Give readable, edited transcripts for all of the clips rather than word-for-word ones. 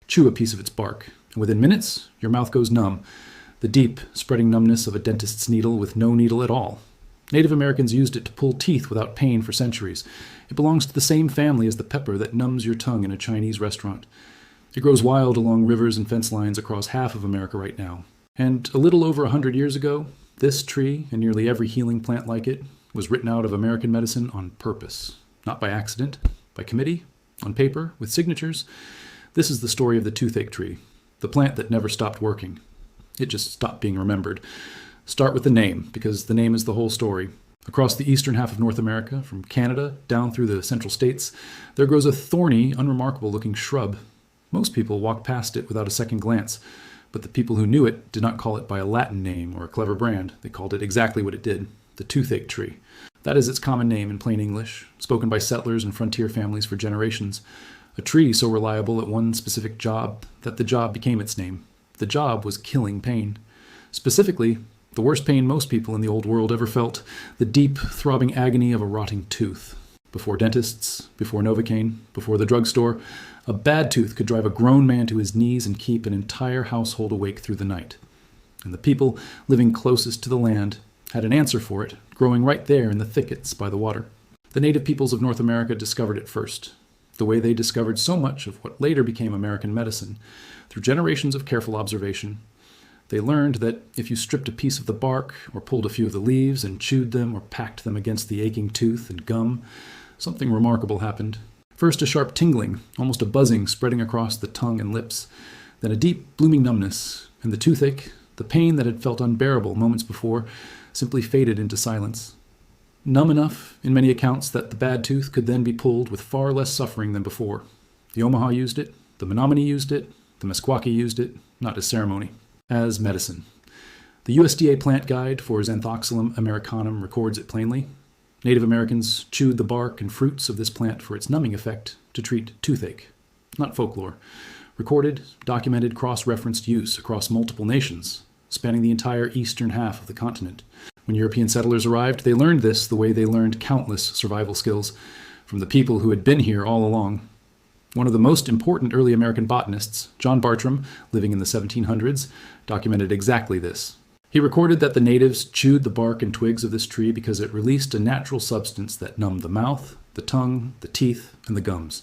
Chew a piece of its bark, and within minutes, your mouth goes numb, the deep, spreading numbness of a dentist's needle with no needle at all. Native Americans used it to pull teeth without pain for centuries. It belongs to the same family as the pepper that numbs your tongue in a Chinese restaurant. It grows wild along rivers and fence lines across half of America right now. And a little over 100 years ago, this tree, and nearly every healing plant like it, was written out of American medicine on purpose. Not by accident, by committee, on paper, with signatures. This is the story of the toothache tree, the plant that never stopped working. It just stopped being remembered. Start with the name, because the name is the whole story. Across the eastern half of North America, from Canada down through the central states, there grows a thorny, unremarkable-looking shrub. Most people walk past it without a second glance, but the people who knew it did not call it by a Latin name or a clever brand. They called it exactly what it did, the toothache tree. That is its common name in plain English, spoken by settlers and frontier families for generations. A tree so reliable at one specific job that the job became its name. The job was killing pain. Specifically, the worst pain most people in the old world ever felt, the deep, throbbing agony of a rotting tooth. Before dentists, before Novocaine, before the drugstore, a bad tooth could drive a grown man to his knees and keep an entire household awake through the night. And the people living closest to the land had an answer for it, growing right there in the thickets by the water. The native peoples of North America discovered it first, the way they discovered so much of what later became American medicine. Through generations of careful observation, they learned that if you stripped a piece of the bark, or pulled a few of the leaves and chewed them or packed them against the aching tooth and gum, something remarkable happened. First a sharp tingling, almost a buzzing spreading across the tongue and lips, then a deep, blooming numbness, and the toothache, the pain that had felt unbearable moments before, simply faded into silence. Numb enough, in many accounts, that the bad tooth could then be pulled with far less suffering than before. The Omaha used it, the Menominee used it, the Meskwaki used it, not as ceremony, as medicine. The USDA plant guide for Xanthoxylum americanum records it plainly. Native Americans chewed the bark and fruits of this plant for its numbing effect to treat toothache. Not folklore. Recorded, documented, cross-referenced use across multiple nations, spanning the entire eastern half of the continent. When European settlers arrived, they learned this the way they learned countless survival skills from the people who had been here all along. One of the most important early American botanists, John Bartram, living in the 1700s, documented exactly this. He recorded that the natives chewed the bark and twigs of this tree because it released a natural substance that numbed the mouth, the tongue, the teeth, and the gums.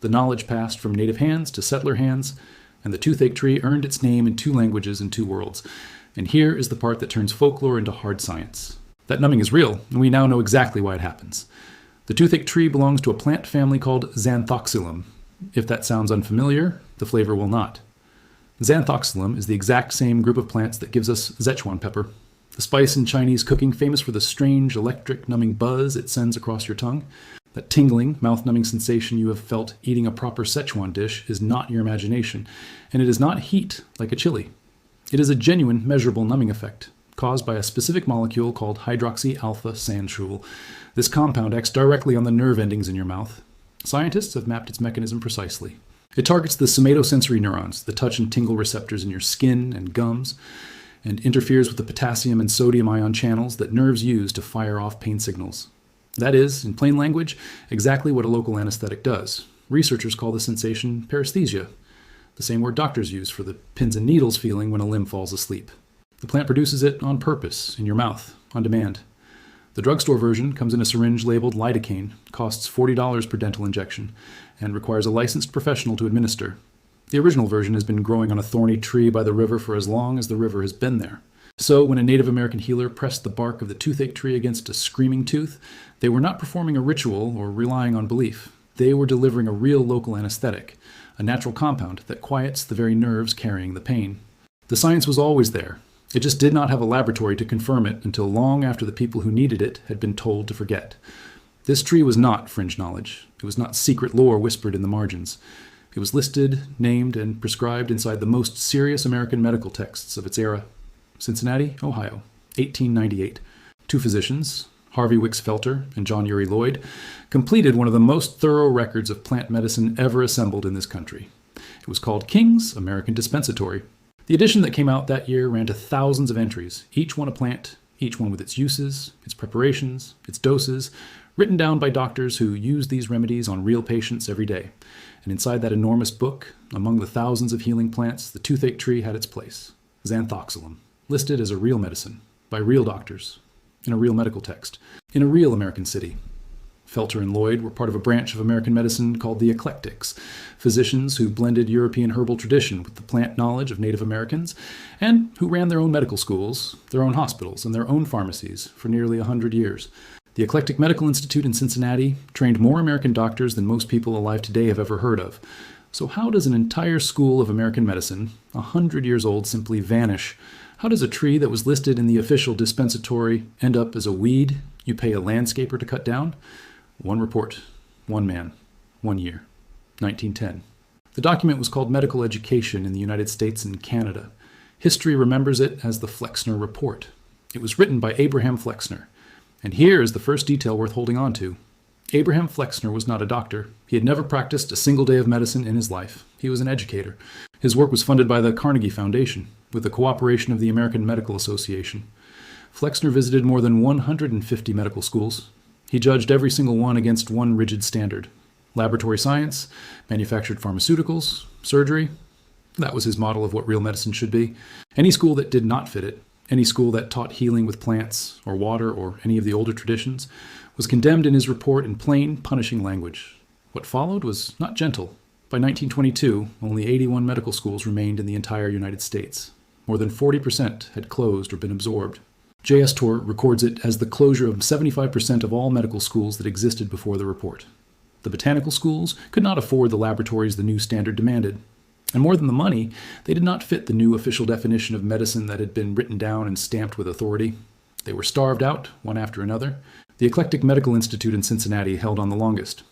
The knowledge passed from native hands to settler hands, and the toothache tree earned its name in 2 languages in 2 worlds. And here is the part that turns folklore into hard science. That numbing is real, and we now know exactly why it happens. The toothache tree belongs to a plant family called Xanthoxylum. If that sounds unfamiliar, the flavor will not. Xanthoxylum is the exact same group of plants that gives us Szechuan pepper, the spice in Chinese cooking famous for the strange electric numbing buzz it sends across your tongue. That tingling, mouth-numbing sensation you have felt eating a proper Szechuan dish is not your imagination, and it is not heat like a chili. It is a genuine, measurable numbing effect, caused by a specific molecule called hydroxy-alpha-sanshool. This compound acts directly on the nerve endings in your mouth. Scientists have mapped its mechanism precisely. It targets the somatosensory neurons, the touch and tingle receptors in your skin and gums, and interferes with the potassium and sodium ion channels that nerves use to fire off pain signals. That is, in plain language, exactly what a local anesthetic does. Researchers call the sensation paresthesia, the same word doctors use for the pins and needles feeling when a limb falls asleep. The plant produces it on purpose, in your mouth, on demand. The drugstore version comes in a syringe labeled lidocaine, costs $40 per dental injection, and requires a licensed professional to administer. The original version has been growing on a thorny tree by the river for as long as the river has been there. So when a Native American healer pressed the bark of the toothache tree against a screaming tooth, they were not performing a ritual or relying on belief. They were delivering a real local anesthetic, a natural compound that quiets the very nerves carrying the pain. The science was always there. It just did not have a laboratory to confirm it until long after the people who needed it had been told to forget. This tree was not fringe knowledge. It was not secret lore whispered in the margins. It was listed, named, and prescribed inside the most serious American medical texts of its era. Cincinnati, Ohio, 1898. 2 physicians, Harvey Wicks Felter and John Uri Lloyd, completed one of the most thorough records of plant medicine ever assembled in this country. It was called King's American Dispensatory. The edition that came out that year ran to thousands of entries, each one a plant, each one with its uses, its preparations, its doses, written down by doctors who use these remedies on real patients every day. And inside that enormous book, among the thousands of healing plants, the toothache tree had its place. Xanthoxylum, listed as a real medicine, by real doctors, in a real medical text, in a real American city. Felter and Lloyd were part of a branch of American medicine called the eclectics, physicians who blended European herbal tradition with the plant knowledge of Native Americans, and who ran their own medical schools, their own hospitals, and their own pharmacies for nearly 100 years. The Eclectic Medical Institute in Cincinnati trained more American doctors than most people alive today have ever heard of. So how does an entire school of American medicine, 100 years old, simply vanish? How does a tree that was listed in the official dispensatory end up as a weed you pay a landscaper to cut down? One report, one man, 1 year, 1910. The document was called Medical Education in the United States and Canada. History remembers it as the Flexner Report. It was written by Abraham Flexner. And here is the first detail worth holding on to. Abraham Flexner was not a doctor. He had never practiced a single day of medicine in his life. He was an educator. His work was funded by the Carnegie Foundation, with the cooperation of the American Medical Association. Flexner visited more than 150 medical schools. He judged every single one against one rigid standard. Laboratory science, manufactured pharmaceuticals, surgery. That was his model of what real medicine should be. Any school that did not fit it, any school that taught healing with plants or water or any of the older traditions, was condemned in his report in plain, punishing language. What followed was not gentle. By 1922, only 81 medical schools remained in the entire United States. More than 40% had closed or been absorbed. J.S. Torr records it as the closure of 75% of all medical schools that existed before the report. The botanical schools could not afford the laboratories the new standard demanded. And more than the money, they did not fit the new official definition of medicine that had been written down and stamped with authority. They were starved out, one after another. The Eclectic Medical Institute in Cincinnati held on the longest.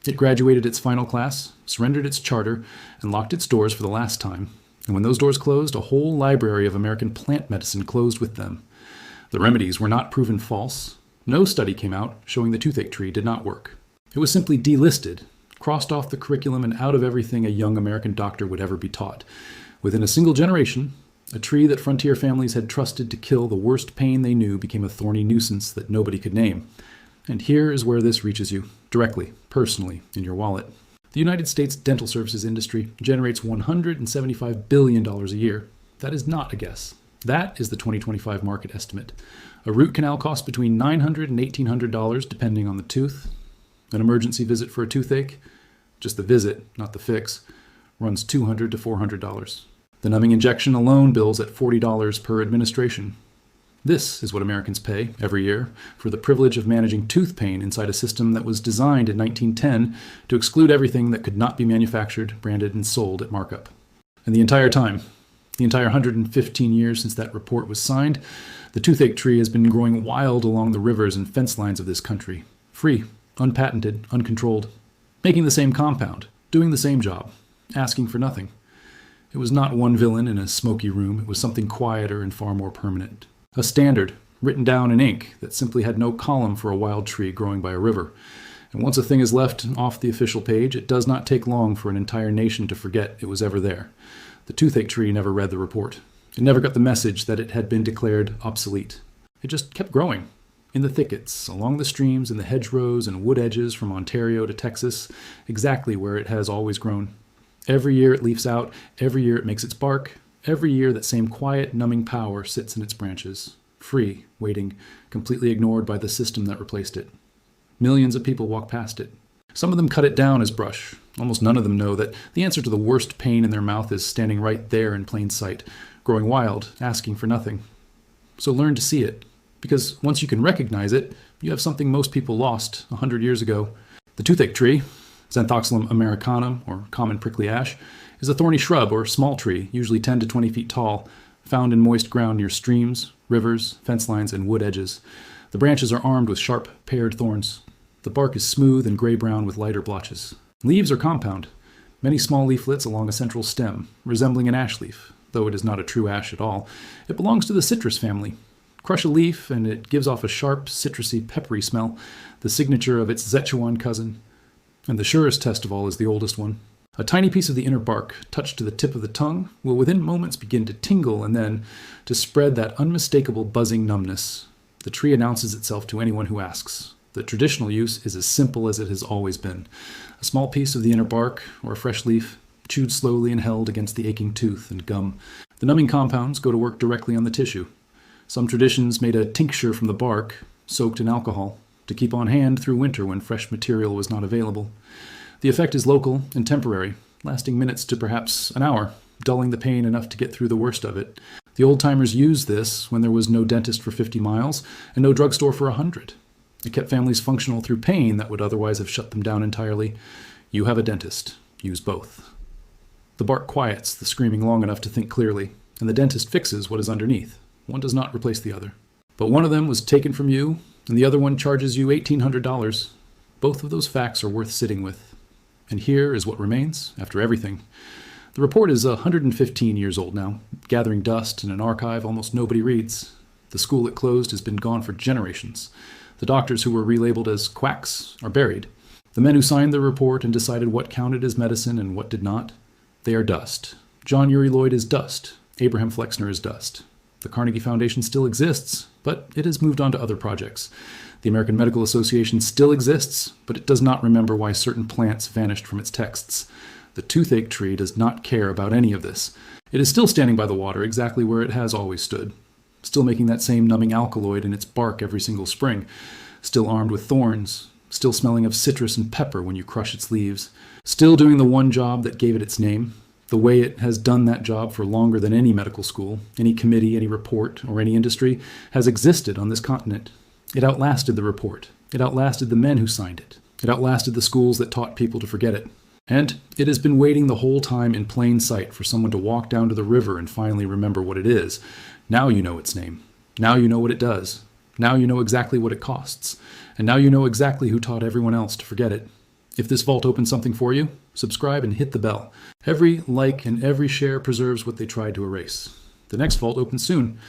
It graduated its final class, surrendered its charter, and locked its doors for the last time. And when those doors closed, a whole library of American plant medicine closed with them. The remedies were not proven false. No study came out showing the toothache tree did not work. It was simply delisted, crossed off the curriculum and out of everything a young American doctor would ever be taught. Within a single generation, a tree that frontier families had trusted to kill the worst pain they knew became a thorny nuisance that nobody could name. And here is where this reaches you, directly, personally, in your wallet. The United States dental services industry generates $175 billion a year. That is not a guess. That is the 2025 market estimate. A root canal costs between $900 and $1,800 depending on the tooth. An emergency visit for a toothache, just the visit, not the fix, runs $200 to $400. The numbing injection alone bills at $40 per administration. This is what Americans pay every year for the privilege of managing tooth pain inside a system that was designed in 1910 to exclude everything that could not be manufactured, branded, and sold at markup. And the entire time, the entire 115 years since that report was signed, the toothache tree has been growing wild along the rivers and fence lines of this country, free, unpatented, uncontrolled, making the same compound, doing the same job, asking for nothing. It was not one villain in a smoky room. It was something quieter and far more permanent. A standard, written down in ink, that simply had no column for a wild tree growing by a river. And once a thing is left off the official page, it does not take long for an entire nation to forget it was ever there. The toothache tree never read the report. It never got the message that it had been declared obsolete. It just kept growing. In the thickets, along the streams, in the hedgerows and wood edges from Ontario to Texas, exactly where it has always grown. Every year it leaves out, every year it makes its bark, every year that same quiet, numbing power sits in its branches, free, waiting, completely ignored by the system that replaced it. Millions of people walk past it. Some of them cut it down as brush. Almost none of them know that the answer to the worst pain in their mouth is standing right there in plain sight, growing wild, asking for nothing. So learn to see it, because once you can recognize it, you have something most people lost 100 years ago. The toothache tree, Xanthoxylum americanum, or common prickly ash, is a thorny shrub or small tree, usually 10 to 20 feet tall, found in moist ground near streams, rivers, fence lines, and wood edges. The branches are armed with sharp, paired thorns. The bark is smooth and gray-brown with lighter blotches. Leaves are compound, many small leaflets along a central stem, resembling an ash leaf, though it is not a true ash at all. It belongs to the citrus family. Crush a leaf, and it gives off a sharp, citrusy, peppery smell, the signature of its Szechuan cousin. And the surest test of all is the oldest one. A tiny piece of the inner bark, touched to the tip of the tongue, will within moments begin to tingle and then to spread that unmistakable buzzing numbness. The tree announces itself to anyone who asks. The traditional use is as simple as it has always been. A small piece of the inner bark or a fresh leaf, chewed slowly and held against the aching tooth and gum. The numbing compounds go to work directly on the tissue. Some traditions made a tincture from the bark, soaked in alcohol, to keep on hand through winter when fresh material was not available. The effect is local and temporary, lasting minutes to perhaps an hour, dulling the pain enough to get through the worst of it. The old-timers used this when there was no dentist for 50 miles and no drugstore for 100. It kept families functional through pain that would otherwise have shut them down entirely. You have a dentist. Use both. The bark quiets the screaming long enough to think clearly, and the dentist fixes what is underneath. One does not replace the other. But one of them was taken from you, and the other one charges you $1,800. Both of those facts are worth sitting with. And here is what remains after everything. The report is 115 years old now, gathering dust in an archive almost nobody reads. The school it closed has been gone for generations. The doctors who were relabeled as quacks are buried. The men who signed the report and decided what counted as medicine and what did not, they are dust. John Uri Lloyd is dust. Abraham Flexner is dust. The Carnegie Foundation still exists, but it has moved on to other projects. The American Medical Association still exists, but it does not remember why certain plants vanished from its texts. The toothache tree does not care about any of this. It is still standing by the water exactly where it has always stood, still making that same numbing alkaloid in its bark every single spring, still armed with thorns, still smelling of citrus and pepper when you crush its leaves, still doing the one job that gave it its name, the way it has done that job for longer than any medical school, any committee, any report, or any industry has existed on this continent. It outlasted the report. It outlasted the men who signed it. It outlasted the schools that taught people to forget it. And it has been waiting the whole time in plain sight for someone to walk down to the river and finally remember what it is. Now you know its name. Now you know what it does. Now you know exactly what it costs. And now you know exactly who taught everyone else to forget it. If this vault opens something for you, subscribe and hit the bell. Every like and every share preserves what they tried to erase. The next vault opens soon.